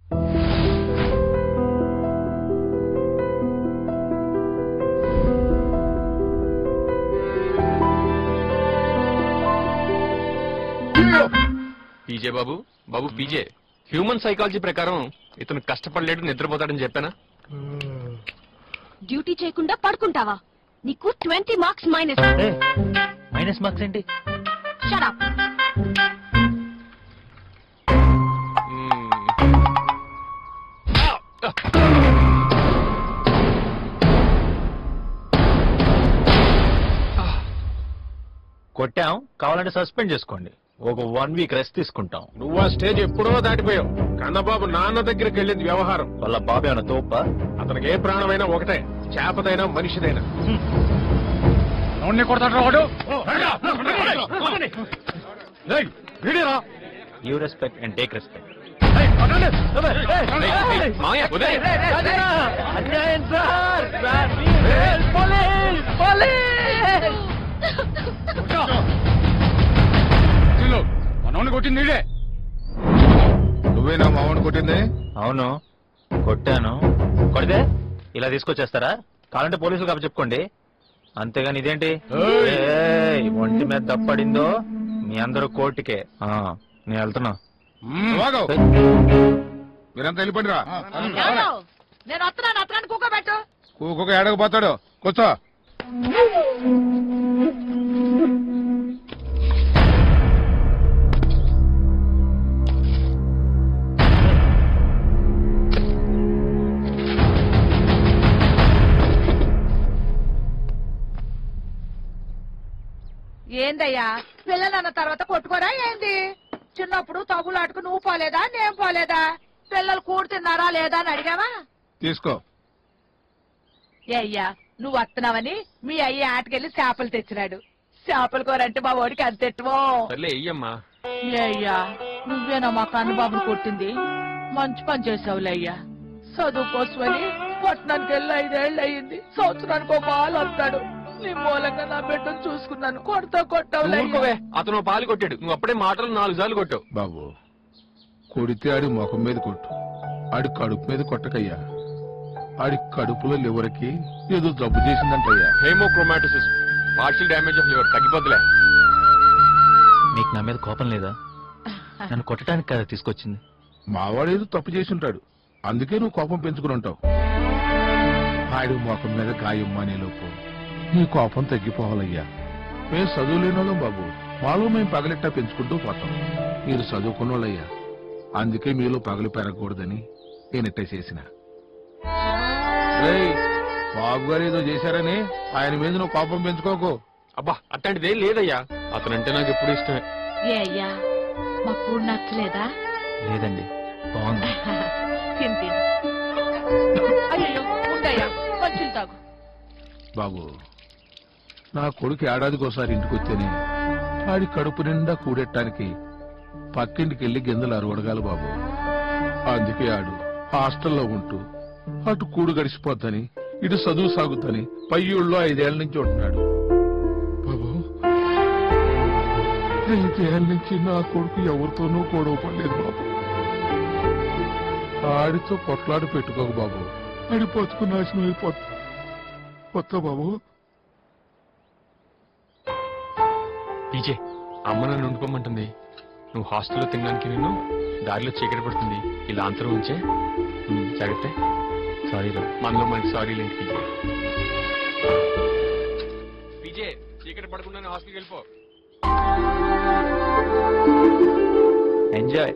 PJ బాబు బాబు PJ human psychology ప్రకారం ఇతను కష్టపడలేడు నిద్రపోతాడని చెప్పానా? డ్యూటీ చేయకుండా పడుకుంటావా? నీకు 20 మార్క్స్ మైనస్. మైనస్ మార్క్స్ ఏంటి? Shut up. కొట్టాం, కావాలంటే సస్పెండ్ చేసుకోండి. ఒక 1 వీక్ రెస్ట్ తీసుకుంటాం. నువ్వు ఆ స్టేజ్ ఎప్పుడో దాటిపోయావు. కన్నబాబు నాన్న దగ్గరికి వెళ్ళింది వ్యవహారం. వాళ్ళ బాబు ఏమైనా తోప? అతనికి ఏ ప్రాణమైనా ఒకటే, చేపదైనా మనిషిదైనా. Give respect and take respect. మనోని కొట్టింది నువ్వేనా? మామూలు కొట్టింది? అవును, కొట్టాను. కొడితే ఇలా తీసుకొచ్చేస్తారా? కావాలంటే పోలీసులు కాబట్టి చెప్పుకోండి. అంతేగాని ఇదేంటి ఒంటి మీద దప్పడిందో మీ అందరూ కోర్టుకే. నేను వెళ్తున్నా. మీరంతా వెళ్ళిపోండిరా. నేను వస్తున్నాను. అతను కూకోబెట్టు. కూకొక ఏడకపోతాడు. కూర్చో. ఏందయ్యా పిల్లలన్న తర్వాత కొట్టుకోరా ఏంది? చిన్నప్పుడు తగులాటకు నువ్వు పోలేదా, నేను పోలేదా? పిల్లలు కూడు తిన్నారా లేదా అని అడిగావా? తీసుకో. అయ్యా నువ్వు వస్తున్నావని మీ అయ్య ఆటకెళ్ళి చేపలు తెచ్చినాడు. చేపల కూరంటే మా వాడికి అంతెట్టువో. అయ్యా నువ్వేనా మా కన్నబాబును కొట్టింది? మంచి పని చేసావులే అయ్యా. చదువు కోసమని పట్టణానికి వెళ్ళి 5 ఏళ్ళు అయ్యింది. సంవత్సరానికి ఒక పాలు వస్తాడు. నీ మూలంగా నా బిడ్డను చూసుకున్నాను. కొట్టావు. అతను పాలు కొట్టాడు, నువ్వు అప్పుడే మాటలు 4 సార్లు కొట్టావు. బాబు కొడితే ఆడి ముఖం మీద కొట్టు, ఆడి కడుపు మీద కొట్టకయ్యా. ఆడి కడుపులో లివర్కి ఏదో జబ్బు చేసిందంటయ్యా. హేమోక్రోమాటోసిస్, పార్షియల్ డ్యామేజ్ ఆఫ్ లివర్. తగ్గిపోతులే. మీకు నా మీద కోపం లేదా? నన్ను కొట్టడానికి కదా తీసుకొచ్చింది. మావాడు ఏదో తప్పు చేసి ఉంటాడు, అందుకే నువ్వు కోపం పెంచుకుని ఉంటావు. ఆడి ముఖం మీద గాయం మానేలోపు నీ కోపం తగ్గిపోవాలయ్యా. మేము చదువు లేని వాళ్ళం బాబు, మాలో మేము పగలెట్టా పెంచుకుంటూ పోతాం. మీరు చదువుకున్న వాళ్ళయ్యా, అందుకే మీలో పగలు పెరగకూడదని నేనెట్టే చేసిన. బాబు గారు ఏదో చేశారని ఆయన మీద నువ్వు కోపం పెంచుకోకు. అబ్బా అట్లాంటిదే లేదయ్యా, అతనంటే నాకు ఎప్పుడు ఇష్టమే. ఏ అయ్యా మా కూడు నచ్చలేదా? లేదండి, బాగుంది. తిని అయ్యో ఉండయ్యా, మంచులు తాగు. బాబు నా కొడుకు ఏడాదికోసారి ఇంటికి వస్తేనే ఆడి కడుపు నిండా కూడెట్టడానికి పక్కింటికి వెళ్లి గింజలు అరవడగాలి బాబు. అందుకే ఆడు హాస్టల్లో ఉంటూ అటు కూడు గడిచిపోద్దని ఇటు చదువు సాగుద్దని పై ఊళ్ళో 5 ఏళ్ల నుంచి ఉంటున్నాడు బాబు. 5 ఏళ్ల నుంచి నా కొడుకు ఎవరితోనూ గొడవ పడలేదు బాబు. ఆడితో కొట్లాడు పెట్టుకోకు బాబు, ఆడి బతుకు నాశనం అయిపోతుంది. కొత్త బాబు పీజే, అమ్మ నన్ను ఉండుకోమంటుంది. నువ్వు హాస్టల్లో తినడానికి నేను దారిలో చీకటి పడుతుంది, ఇలా అంతరం ఉంచే. జాగ్రత్త. సారీ రా, మనలో మనకి సారీ లేండి పీజే. పీజే చీకటి పడకుండా హాస్టల్కి వెళ్ళిపో. ఎంజాయ్.